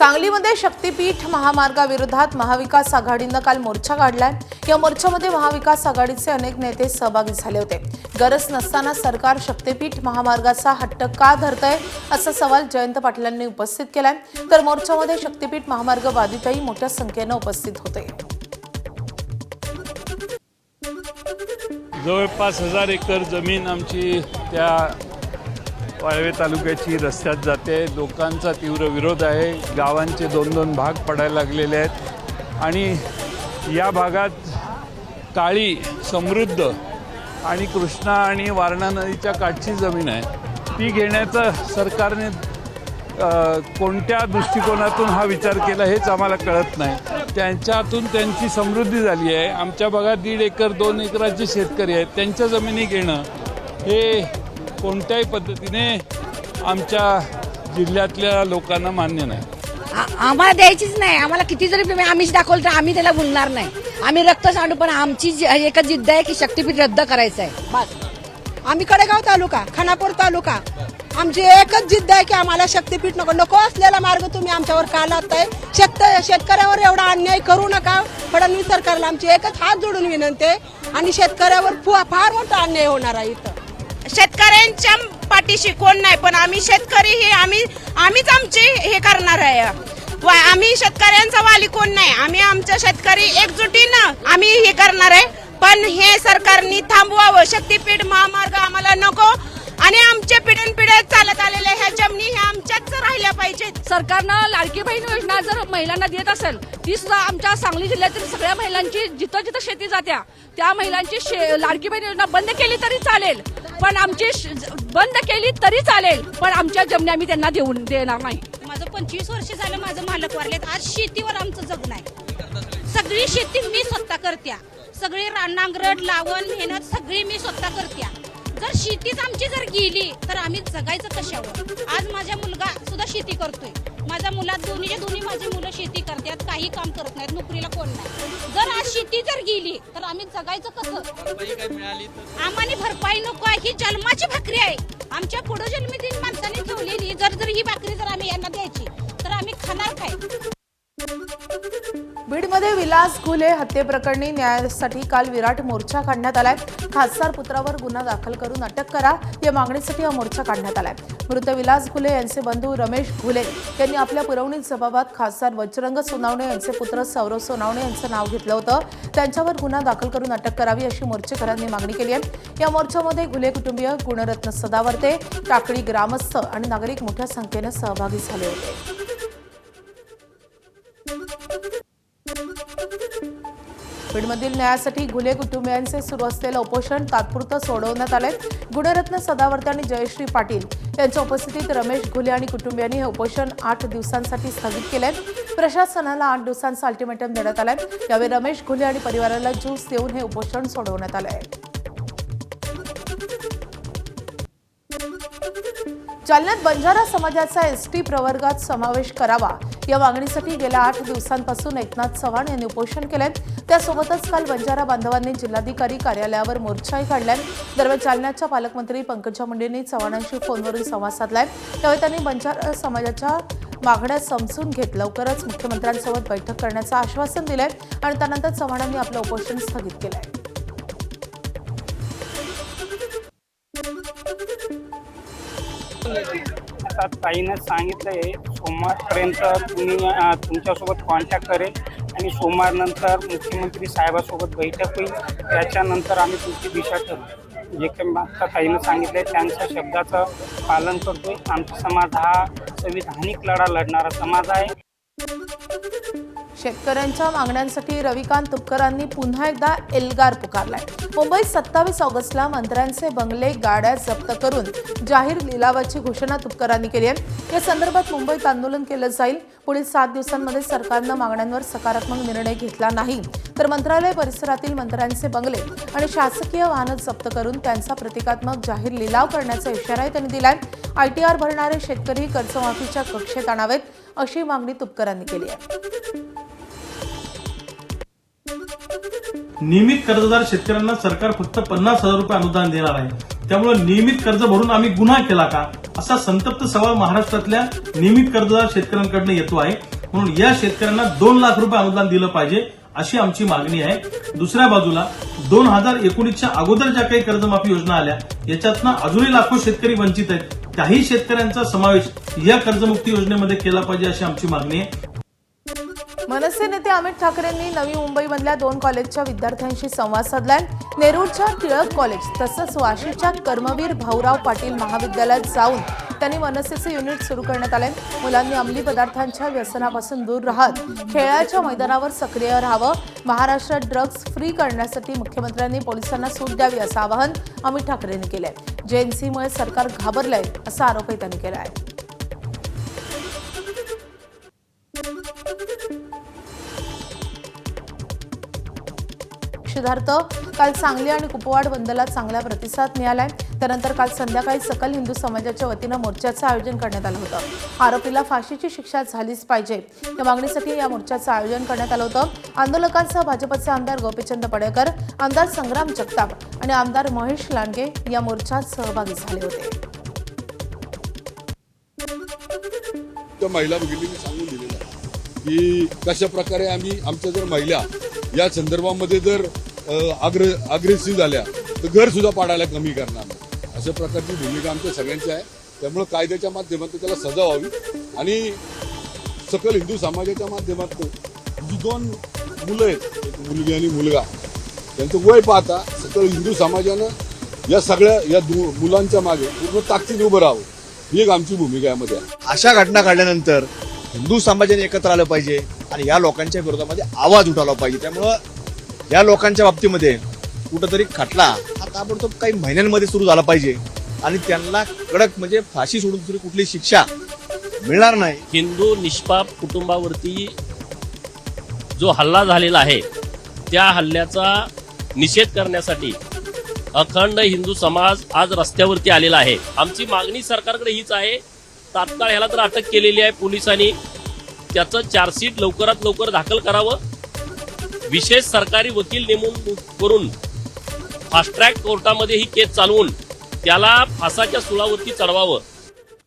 सांगलीमध्ये शक्तीपीठ महामार्गाविरोधात महाविकास आघाडीनं काल मोर्चा काढलाय। या मोर्चामध्ये महाविकास आघाडीचे अनेक नेते सहभागी झाले होते। गरज नसताना सरकार शक्तीपीठ महामार्गाचा हट्ट का धरतंय असा सवाल जयंत पाटलांनी उपस्थित केलाय। तर मोर्चामध्ये शक्तीपीठ महामार्ग बाधितही मोठ्या संख्येने उपस्थित होते। जवळपास 1000 एकर जमीन आमची त्या वाळवे तालुक्याची रस्त्यात जाते। लोकांचा तीव्र विरोध आहे। गावांचे 2-2 भाग पडायला लागलेले आहेत आणि या भागात काळी समृद्ध आणि कृष्णा आणि वारणा नदीच्या काठची जमीन आहे। ती घेण्याचा सरकारने कोणत्या दृष्टिकोनातून हा विचार केला हेच आम्हाला कळत नाही। त्यांच्यातून त्यांची समृद्धी झाली आहे। आमच्या भागात 1.5 एकर 2 एकराचे शेतकरी आहेत, त्यांच्या जमिनी घेणं हे कोणत्याही पद्धतीने आमच्या जिल्ह्यातल्या लोकांना मान्य नाही। आम्हाला द्यायचीच नाही। आम्हाला किती जरी आम्हीच दाखवलं तर आम्ही त्याला बोलणार नाही। आम्ही रक्त सांडू, पण आमची एकच जिद्द आहे की शक्तीपीठ रद्द करायचं आहे बस। आम्ही कडेगाव तालुका, खानापूर तालुका, आमची एकच जिद्द आहे की आम्हाला शक्तीपीठ नको असलेला मार्ग तुम्ही आमच्यावर का लादताय? शेतकऱ्यावर एवढा अन्याय करू नका। फडणवीस सरकारला आमची एकच हात जोडून विनंती आहे आणि शेतकऱ्यावर फार मोठा अन्याय होणार आहे। इथं शेतकऱ्यांच्या पाठीशी कोण नाही, पण आम्ही शेतकरी हे आम्हीच आमचे हे करणार आहे। आम्ही शेतकऱ्यांचा वाली कोण नाही। आम्ही आमच्या शेतकरी एकजुटीनं आम्ही हे करणार आहे, पण हे सरकारने थांबवावं। शक्तीपीठ महामार्ग आम्हाला नको आणि आमच्या पिढ्यानपिढ्या चालत आलेल्या ह्या जमिनी ह्या आमच्याच राहिल्या पाहिजेत। सरकारनं लाडकी बहीण योजना जर महिलांना देत असेल, ती सुद्धा आमच्या सांगली जिल्ह्यातील सगळ्या महिलांची जिथं जिथं शेती जात्या त्या महिलांची लाडकी बहीण योजना बंद केली तरी चालेल, पण आमची बंद केली तरी चालेल, पण आमच्या जमिनी आम्ही त्यांना देणार नाही। माझं 25 वर्ष झालं माझं मालक वारलेत। आज शेतीवर आमचं जगणं आहे। सगळी शेती मी स्वतः करत्या, सगळी नांगरट लावण मेहनत सगळी मी स्वतः करत्या। जर शेतीच आमची जर गेली तर आम्ही जगायचं कशावर? आज माझा मुलगा सुद्धा शेती करतोय। माझ्या मुलात दोन्ही माझी मुलं शेती करतात, काही काम करत नाहीत, नोकरीला कोण नाही। जर आज शेती जर गेली तर आम्ही जगायचं कसं? आम्हाला भरपाई नको आहे, ही जन्माची भाकरी आहे। आमच्या पुढे जन्मदिन माणसाने ठेवलेली जर ही भाकरी जर आम्ही यांना द्यायची तर आम्ही खाणार काय? बीडमध्ये विलास घुले हत्येप्रकरणी न्यायासाठी काल विराट मोर्चा काढण्यात आलाय। खासदार पुत्रावर गुन्हा दाखल करून अटक करा या मागणीसाठी हा मोर्चा काढण्यात आलाय। मृत विलास घुले यांचे बंधू रमेश घुले यांनी आपल्या पुरवणी जबाबात खासदार वज्रंग सोनावणे यांचे पुत्र सौरव सोनावणे यांचं नाव घेतलं होतं। त्यांच्यावर गुन्हा दाखल करून अटक करावी अशी मोर्चेकरांनी मागणी केली आहे। या मोर्चामध्ये घुले कुटुंबीय, गुणरत्न सदावर्ते, टाकळी ग्रामस्थ आणि नागरिक मोठ्या संख्येने सहभागी झाले होते। बीडमधील न्यायासाठी घुले कुटुंबियांचे सुरू असलेलं उपोषण तात्पुरतं सोडवण्यात आलंय। गुणरत्न सदावर्ते आणि जयश्री पाटील यांच्या उपस्थितीत रमेश घुले आणि कुटुंबियांनी हे उपोषण 8 दिवसांसाठी स्थगित केलंय। प्रशासनाला 8 दिवसांचा अल्टिमेटम देण्यात आलाय। यावेळी रमेश घुले आणि परिवाराला ज्यूस देऊन हे उपोषण सोडवण्यात आलंय। जालन्यात बंजारा समाजाचा एसटी प्रवर्गात समावेश करावा या मागणीसाठी गेल्या 8 दिवसांपासून एकनाथ चव्हाण यांनी उपोषण केलंय। त्यासोबतच काल बंजारा बांधवांनी जिल्हाधिकारी कार्यालयावर मोर्चाही काढलाय। दरम्यान जालन्याच्या पालकमंत्री पंकजा मुंडेंनी चव्हाणांशी फोनवरून संवाद साधलाय। त्यावेळी त्यांनी बंजारा समाजाच्या मागण्या समजून घेत लवकरच मुख्यमंत्र्यांसोबत बैठक करण्याचं आश्वासन दिलंय आणि त्यानंतर चव्हाणांनी आपलं उपोषण स्थगित केलंय। आता ताईनं सांगितलंय सोमवारपर्यंत तुम्ही तुमच्यासोबत कॉन्टॅक्ट करेल आणि सोमवारनंतर मुख्यमंत्री साहेबासोबत बैठक होईल। त्याच्यानंतर आम्ही तुमची दिशा ठरवू। जे काही आता ताईनं सांगितलंय त्यांच्या शब्दाचं पालन करतोय। आमचा समाज हा संविधानिक लढा लढणारा समाज आहे। शेतकऱ्यांच्या मागण्यांसाठी रविकांत तुपकरांनी पुन्हा एकदा एल्गार पुकारलाय। मुंबईत 27 ऑगस्टला मंत्र्यांचे बंगले, गाड्या जप्त करून जाहीर लिलावाची घोषणा तुपकरांनी केली आहे। या संदर्भात मुंबईत आंदोलन केलं जाईल। पुढील 7 दिवसांमध्ये सरकारनं मागण्यांवर सकारात्मक निर्णय घेतला नाही तर मंत्रालय परिसरातील मंत्र्यांचे बंगले आणि शासकीय वाहनं जप्त करून त्यांचा प्रतिकात्मक जाहीर लिलाव करण्याचा इशाराही त्यांनी दिलाय। ITR भरणारे शेतकरी कर्जमाफीच्या कक्षेत आणावेत अशी मागणी तुपकरांनी केली आहे। नियमित कर्जदार शेतकऱ्यांना सरकार फक्त 50,000 रुपये अनुदान देणार आहे। त्यामुळे नियमित कर्ज भरून आम्ही गुन्हा केला का असा संतप्त सवाल महाराष्ट्रातल्या नियमित कर्जदार शेतकऱ्यांकडून येतो आहे। म्हणून या शेतकऱ्यांना 2 लाख रुपये अनुदान दिलं पाहिजे अशी आमची मागणी आहे. दुसऱ्या बाजूला 2019च्या अगोदर ज्या काही कर्जमाफी योजना आल्या याच्यातनं अजूनही लाखो शेतकरी वंचित आहेत. त्याही शेतकऱ्यांचा समावेश या कर्जमुक्ती योजनेमध्ये केला पाहिजे अशी आमची मागणी आहे. मनसे नेते अमित ठाकरेंनी नवी मुंबईमधल्या 2 कॉलेजच्या विद्यार्थ्यांशी संवाद साधलाय. नेरूरच्या टिळक कॉलेज तसंच वाशीच्या कर्मवीर भाऊराव पाटील महाविद्यालयात जाऊन त्यांनी मनसेचे युनिट सुरू करण्यात आले. मुलांनी अंमली पदार्थांच्या व्यसनापासून दूर राहत खेळाच्या मैदानावर सक्रिय राहावं. महाराष्ट्रात ड्रग्ज फ्री करण्यासाठी मुख्यमंत्र्यांनी पोलिसांना सूट द्यावी असं आवाहन अमित ठाकरेंनी केलंय. जेएनसीमुळे सरकार घाबरलंय असा आरोपही त्यांनी केला आहे. निषेधार्थ काल सांगली आणि कुपवाड बंदला चांगला प्रतिसाद मिळालाय. त्यानंतर काल संध्याकाळी सकल हिंदू समाजाच्या वतीनं मोर्चाचं आयोजन करण्यात आलं होतं. आरोपीला फाशीची शिक्षा झालीच पाहिजे या मागणीसाठी या मोर्चाचं आयोजन करण्यात आलं होतं. आंदोलकांसह भाजपचे आमदार गोपीचंद पडळकर, आमदार संग्राम जगताप आणि आमदार महेश लांडगे या मोर्चात सहभागी झाले होते. महिला भगिनींनी सांगून दिलेलं आहे की कशा प्रकारे आम्ही आमच्या जर महिला या संदर्भामध्ये जर अग्रेसिव्ह झाल्या तर घर सुद्धा पाडायला कमी करणार नाही. अशा प्रकारची भूमिका आमच्या सगळ्यांची आहे. त्यामुळे कायद्याच्या माध्यमातून त्याला सजा व्हावी आणि सकल हिंदू समाजाच्या माध्यमातून जी 2 मुलं आहेत, एक मुलगी आणि मुलगा, त्यांचं वय पाहता सकल हिंदू समाजानं या सगळ्या या मुलांच्या मागे पूर्ण ताकदीने उभं राहावं ही एक आमची भूमिका यामध्ये आहे. अशा घटना घडल्यानंतर हिंदू समाजाने एकत्र आलं पाहिजे आणि या लोकांच्या विरोधामध्ये आवाज उठवला पाहिजे. त्यामुळं या लोकांच्या बाबतीमध्ये कुठंतरी खटला हा ताबडतोब काही महिन्यांमध्ये सुरू झाला पाहिजे आणि त्यांना कडक म्हणजे फाशी सोडून दुसरी कुठली शिक्षा मिळणार नाही. हिंदू निष्पाप कुटुंबावरती जो हल्ला झालेला आहे त्या हल्ल्याचा निषेध करण्यासाठी अखंड हिंदू समाज आज रस्त्यावरती आलेला आहे. आमची मागणी सरकारकडे हीच आहे, तात्काळ ह्याला तर अटक केलेली आहे पोलिसांनी, त्याचं चार्जशीट लवकरात लवकर दाखल करावं. विशेष सरकारी वकील नेमून करून फास्ट ट्रॅक कोर्टामध्ये ही केस चालवून त्याला फासाच्या सुळावरती चढवावं